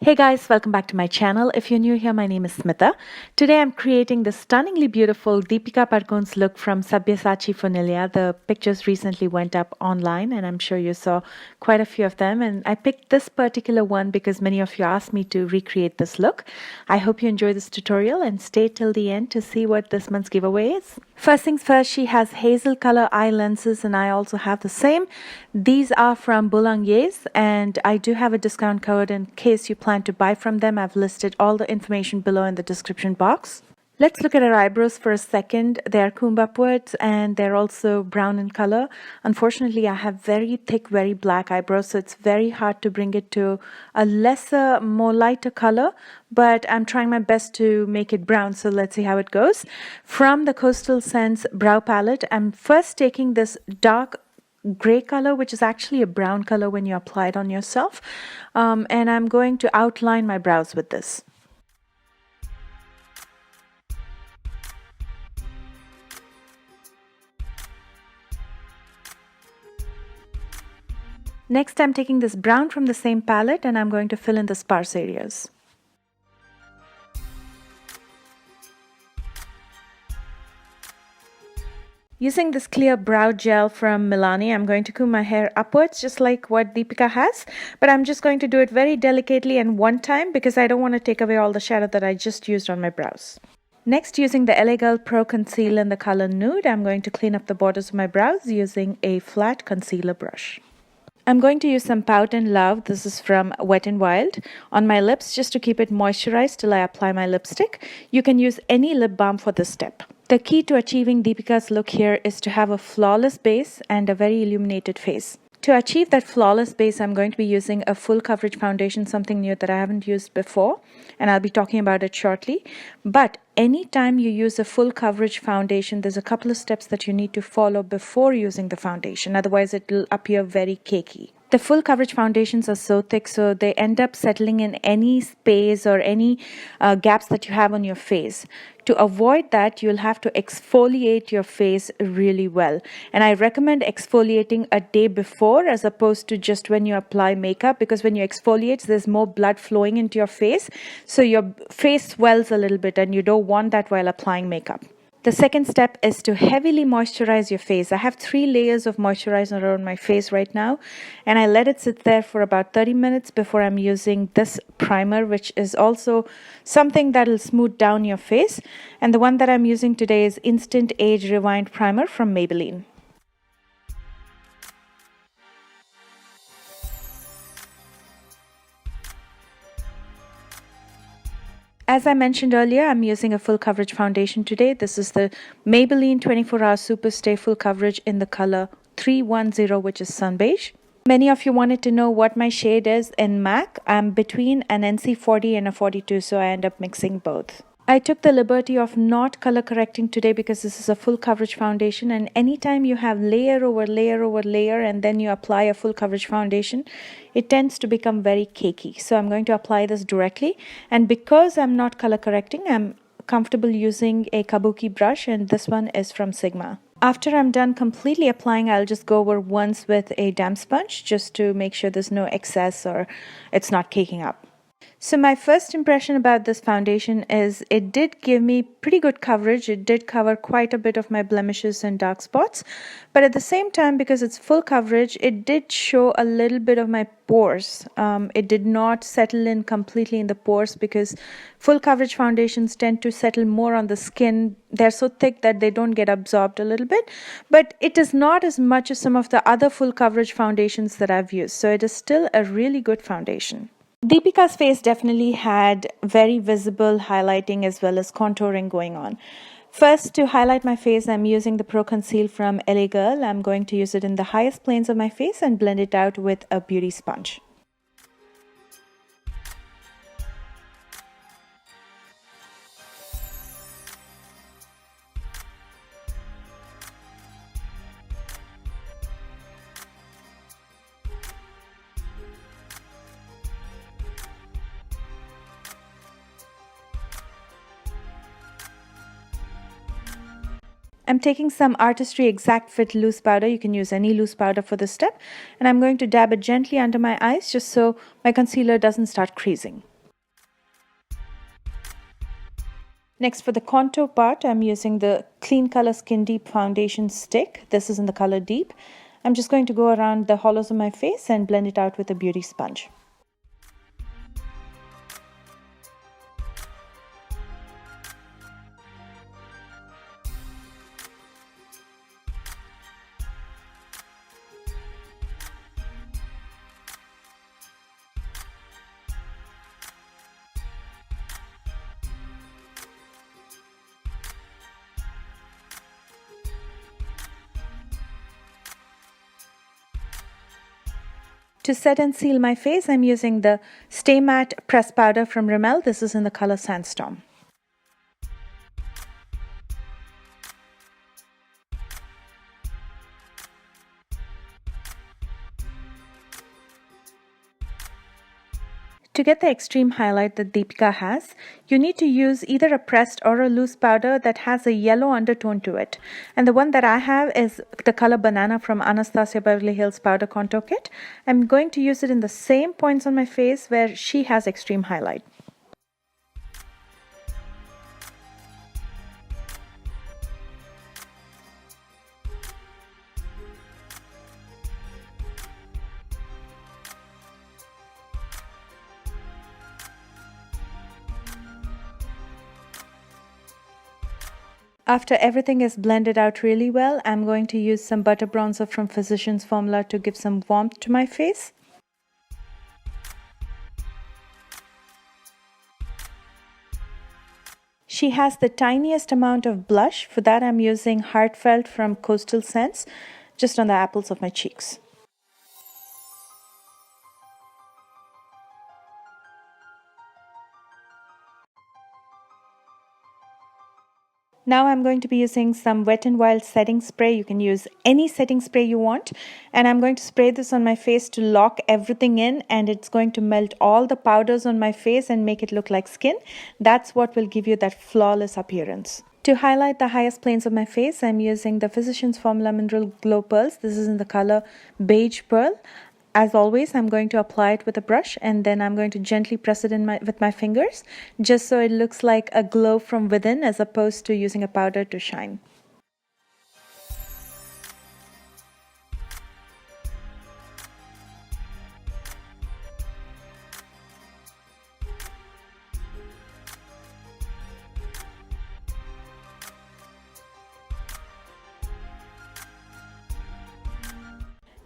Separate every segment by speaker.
Speaker 1: Hey guys, welcome back to my channel. If you're new here, my name is Smita. Today I'm creating the stunningly beautiful Deepika Padukone's look from Sabyasachi for Nilaya. The pictures recently went up online and I'm sure you saw quite a few of them. And I picked this particular one because many of you asked me to recreate this look. I hope you enjoy this tutorial and stay till the end to see what this month's giveaway is. First things first, she has hazel color eye lenses and I also have the same. These are from Boulangier's and I do have a discount code in case you plan to buy from them. I've listed all the information below in the description box. Let's look at her eyebrows for a second. They're comb upwards and they're also brown in color. Unfortunately, I have very thick, very black eyebrows, so it's very hard to bring it to a lesser, more lighter color, but I'm trying my best to make it brown, so let's see how it goes. From the Coastal Scents brow palette, I'm first taking this dark gray color, which is actually a brown color when you apply it on yourself, and I'm going to outline my brows with this. Next, I'm taking this brown from the same palette and I'm going to fill in the sparse areas. Using this clear brow gel from Milani, I'm going to comb my hair upwards just like what Deepika has, but I'm just going to do it very delicately and one time because I don't want to take away all the shadow that I just used on my brows. Next, using the LA Girl Pro Concealer in the color Nude, I'm going to clean up the borders of my brows using a flat concealer brush. I'm going to use some Pout and Love, this is from Wet n Wild, on my lips just to keep it moisturized till I apply my lipstick. You can use any lip balm for this step. The key to achieving Deepika's look here is to have a flawless base and a very illuminated face. To achieve that flawless base, I'm going to be using a full coverage foundation, something new that I haven't used before, and I'll be talking about it shortly. But anytime you use a full coverage foundation, there's a couple of steps that you need to follow before using the foundation, otherwise it will appear very cakey. The full coverage foundations are so thick, so they end up settling in any space or any gaps that you have on your face. To avoid that, you'll have to exfoliate your face really well. And I recommend exfoliating a day before as opposed to just when you apply makeup, because when you exfoliate, there's more blood flowing into your face. So your face swells a little bit and you don't want that while applying makeup. The second step is to heavily moisturize your face. I have 3 layers of moisturizer on my face right now, and I let it sit there for about 30 minutes before I'm using this primer, which is also something that will smooth down your face. And the one that I'm using today is Instant Age Rewind Primer from Maybelline. As I mentioned earlier, I'm using a full coverage foundation today. This is the Maybelline 24-Hour Super Stay Full Coverage in the color 310, which is Sun Beige. Many of you wanted to know what my shade is in MAC. I'm between an NC40 and a 42, so I end up mixing both. I took the liberty of not color correcting today because this is a full coverage foundation, and anytime you have layer over layer over layer and then you apply a full coverage foundation, it tends to become very cakey. So I'm going to apply this directly, and because I'm not color correcting, I'm comfortable using a kabuki brush, and this one is from Sigma. After I'm done completely applying, I'll just go over once with a damp sponge just to make sure there's no excess or it's not caking up. So my first impression about this foundation is it did give me pretty good coverage. It did cover quite a bit of my blemishes and dark spots. But at the same time, because it's full coverage, it did show a little bit of my pores. It did not settle in completely in the pores because full coverage foundations tend to settle more on the skin. They're so thick that they don't get absorbed a little bit. But it is not as much as some of the other full coverage foundations that I've used. So it is still a really good foundation. Deepika's face definitely had very visible highlighting as well as contouring going on. First, to highlight my face, I'm using the Pro Conceal from LA Girl. I'm going to use it in the highest planes of my face and blend it out with a beauty sponge. I'm taking some Artistry Exact Fit loose powder. You can use any loose powder for this step. And I'm going to dab it gently under my eyes just so my concealer doesn't start creasing. Next, for the contour part, I'm using the Clean Color Skin Deep Foundation Stick. This is in the color Deep. I'm just going to go around the hollows of my face and blend it out with a beauty sponge. To set and seal my face, I'm using the Stay Matte Press Powder from Rimmel. This is in the color Sandstorm. To get the extreme highlight that Deepika has, you need to use either a pressed or a loose powder that has a yellow undertone to it. And the one that I have is the color Banana from Anastasia Beverly Hills Powder Contour Kit. I'm going to use it in the same points on my face where she has extreme highlight. After everything is blended out really well, I'm going to use some butter bronzer from Physicians Formula to give some warmth to my face. She has the tiniest amount of blush. For that, I'm using Heartfelt from Coastal Scents, just on the apples of my cheeks. Now I'm going to be using some Wet n Wild setting spray. You can use any setting spray you want. And I'm going to spray this on my face to lock everything in, and it's going to melt all the powders on my face and make it look like skin. That's what will give you that flawless appearance. To highlight the highest planes of my face, I'm using the Physicians Formula Mineral Glow Pearls. This is in the color Beige Pearl. As always, I'm going to apply it with a brush, and then I'm going to gently press it in with my fingers, just so it looks like a glow from within as opposed to using a powder to shine.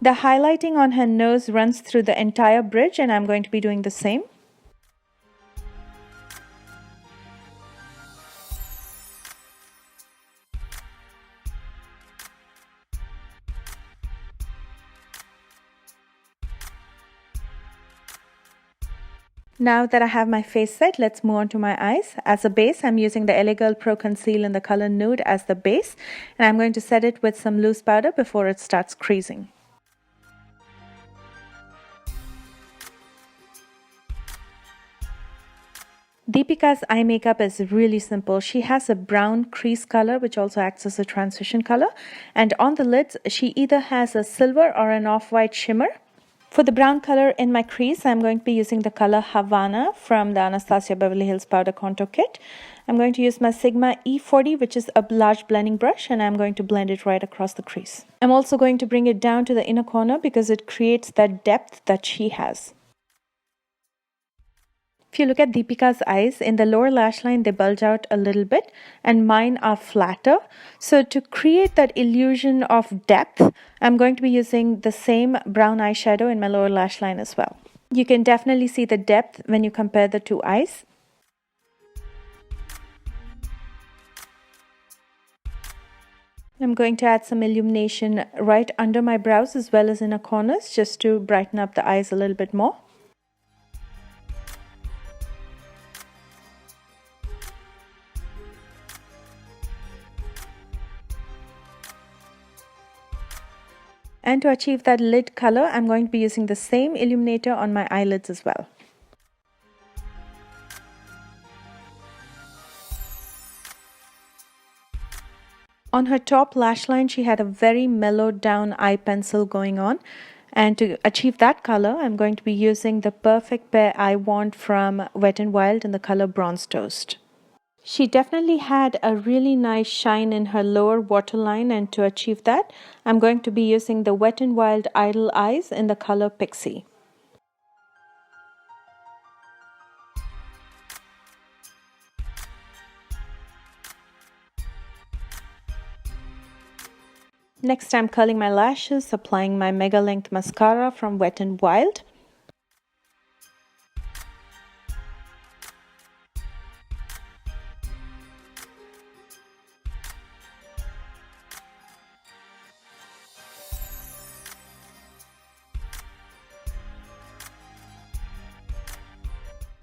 Speaker 1: The highlighting on her nose runs through the entire bridge, and I'm going to be doing the same. Now that I have my face set, let's move on to my eyes. As a base, I'm using the LA Girl Pro Conceal in the color Nude as the base, and I'm going to set it with some loose powder before it starts creasing. Deepika's eye makeup is really simple. She has a brown crease color which also acts as a transition color, and on the lids she either has a silver or an off-white shimmer. For the brown color in my crease, I'm going to be using the color Havana from the Anastasia Beverly Hills Powder Contour Kit. I'm going to use my Sigma E40, which is a large blending brush, and I'm going to blend it right across the crease. I'm also going to bring it down to the inner corner because it creates that depth that she has. If you look at Deepika's eyes, in the lower lash line, they bulge out a little bit, and mine are flatter. So to create that illusion of depth, I'm going to be using the same brown eyeshadow in my lower lash line as well. You can definitely see the depth when you compare the two eyes. I'm going to add some illumination right under my brows as well as inner corners, just to brighten up the eyes a little bit more. And to achieve that lid color, I'm going to be using the same illuminator on my eyelids as well. On her top lash line, she had a very mellowed down eye pencil going on. And to achieve that color, I'm going to be using the Perfect Pear Eye Wand from Wet n Wild in the color Bronze Toast. She definitely had a really nice shine in her lower waterline, and to achieve that, I'm going to be using the Wet n Wild Idle Eyes in the color Pixie. Next, I'm curling my lashes, applying my Mega Length Mascara from Wet n Wild.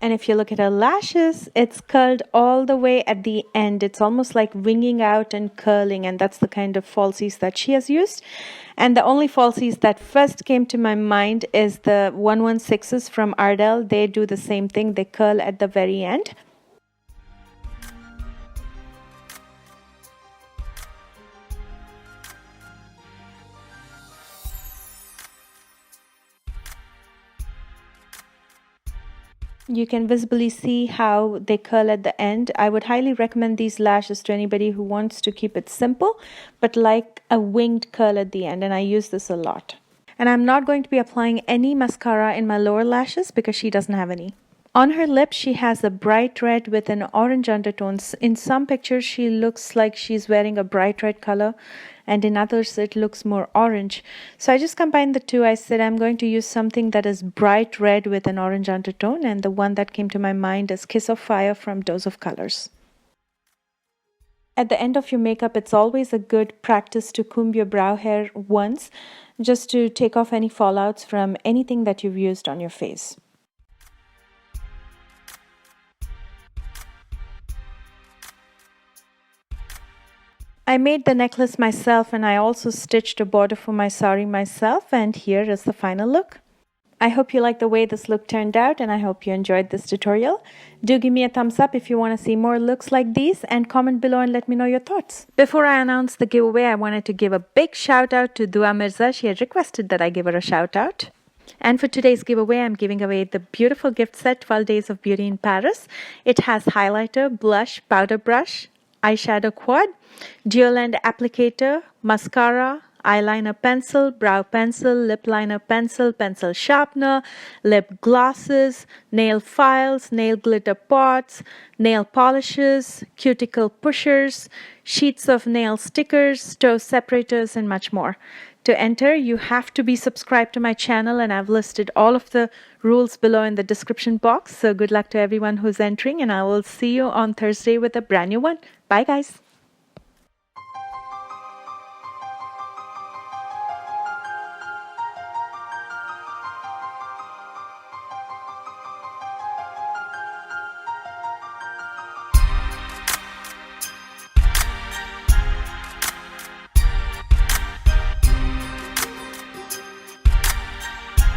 Speaker 1: And if you look at her lashes, it's curled all the way at the end. It's almost like winging out and curling, and that's the kind of falsies that she has used. And the only falsies that first came to my mind is the 116s from Ardell. They do the same thing, they curl at the very end. You can visibly see how they curl at the end. I would highly recommend these lashes to anybody who wants to keep it simple, but like a winged curl at the end, and I use this a lot. And I'm not going to be applying any mascara in my lower lashes because she doesn't have any. On her lips, she has a bright red with an orange undertones. In some pictures, she looks like she's wearing a bright red color, and in others, it looks more orange. So I just combined the two. I said I'm going to use something that is bright red with an orange undertone, and the one that came to my mind is Kiss of Fire from Dose of Colors. At the end of your makeup, it's always a good practice to comb your brow hair once, just to take off any fallouts from anything that you've used on your face. I made the necklace myself, and I also stitched a border for my sari myself, and here is the final look. I hope you like the way this look turned out, and I hope you enjoyed this tutorial. Do give me a thumbs up if you want to see more looks like these, and comment below and let me know your thoughts. Before I announce the giveaway, I wanted to give a big shout out to Dua Mirza. She had requested that I give her a shout out. And for today's giveaway, I'm giving away the beautiful gift set 12 Days of Beauty in Paris. It has highlighter, blush, powder brush, eyeshadow quad, dual end applicator, mascara, eyeliner pencil, brow pencil, lip liner pencil, pencil sharpener, lip glosses, nail files, nail glitter pots, nail polishes, cuticle pushers, sheets of nail stickers, toe separators, and much more. To enter, you have to be subscribed to my channel, and I've listed all of the rules below in the description box. So good luck to everyone who's entering, and I will see you on Thursday with a brand new one. Bye guys.